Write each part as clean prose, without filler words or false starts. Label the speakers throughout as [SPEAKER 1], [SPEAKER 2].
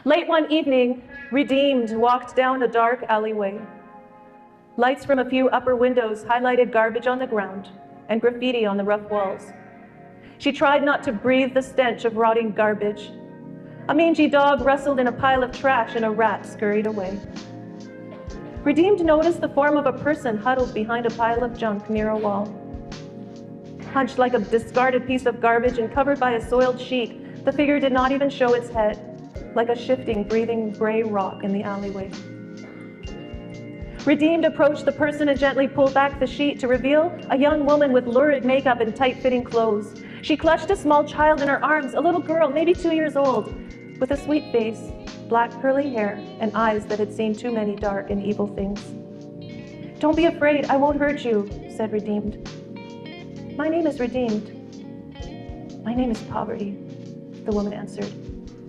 [SPEAKER 1] Late one evening, Redeemed walked down a dark alleyway. Lights from a few upper windows highlighted garbage on the ground and graffiti on the rough walls. She tried not to breathe the stench of rotting garbage. A mangy dog rustled in a pile of trash and a rat scurried away. Redeemed noticed the form of a person huddled behind a pile of junk near a wall. Hunched like a discarded piece of garbage and covered by a soiled sheet, the figure did not even show its head, like a shifting, breathing gray rock in the alleyway. Redeemed approached the person and gently pulled back the sheet to reveal a young woman with lurid makeup and tight-fitting clothes. She clutched a small child in her arms, a little girl, maybe 2 years old, with a sweet face, black curly hair, and eyes that had seen too many dark and evil things. "Don't be afraid, I won't hurt you," said Redeemed. "My name is Redeemed." "My name is Poverty," the woman answered,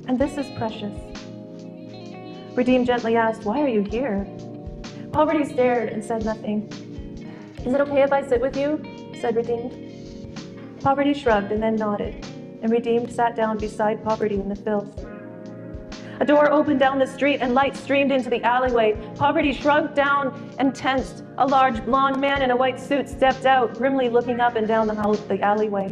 [SPEAKER 1] "and this is Precious." Redeemed gently asked, "Why are you here?" Poverty stared and said nothing. "Is it okay if I sit with you?" said Redeemed. Poverty shrugged and then nodded, and Redeemed sat down beside Poverty in the filth. A door opened down the street and light streamed into the alleyway. Poverty shrugged down and tensed. A large blond man in a white suit stepped out, grimly looking up and down the alleyway.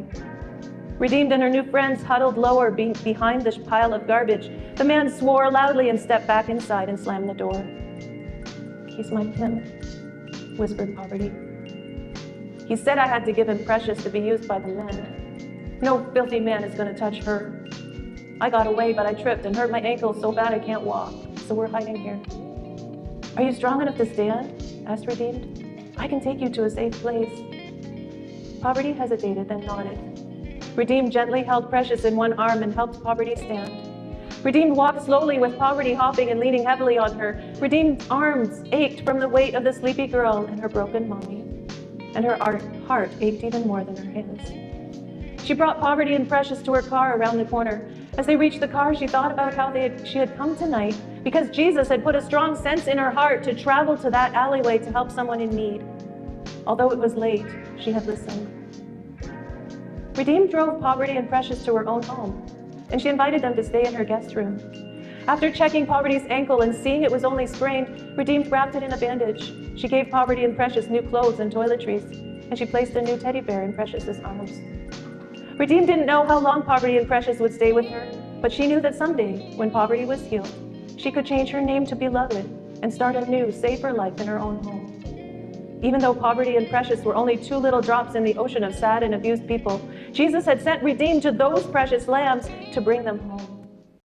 [SPEAKER 1] Redeemed and her new friends huddled lower behind the pile of garbage. The man swore loudly and stepped back inside and slammed the door. "He's my pimp," whispered Poverty. "He said I had to give him Precious to be used by the men. No filthy man is going to touch her. I got away, but I tripped and hurt my ankle so bad I can't walk, so we're hiding here." "Are you strong enough to stand?" asked Redeemed. "I can take you to a safe place." Poverty hesitated, then nodded. Redeemed gently held Precious in one arm and helped Poverty stand. Redeemed walked slowly with Poverty hopping and leaning heavily on her. Redeemed's arms ached from the weight of the sleepy girl and her broken mommy, and her heart ached even more than her hands. She brought Poverty and Precious to her car around the corner. As they reached the car, she thought about how she had come tonight because Jesus had put a strong sense in her heart to travel to that alleyway to help someone in need. Although it was late, she had listened. Redeemed drove Poverty and Precious to her own home, and she invited them to stay in her guest room. After checking Poverty's ankle and seeing it was only sprained, Redeemed wrapped it in a bandage. She gave Poverty and Precious new clothes and toiletries, and she placed a new teddy bear in Precious's arms. Redeemed didn't know how long Poverty and Precious would stay with her, but she knew that someday, when Poverty was healed, she could change her name to Beloved and start a new, safer life in her own home. Even though Poverty and Precious were only 2 little drops in the ocean of sad and abused people, Jesus had sent Redeemed to those precious lambs to bring them home.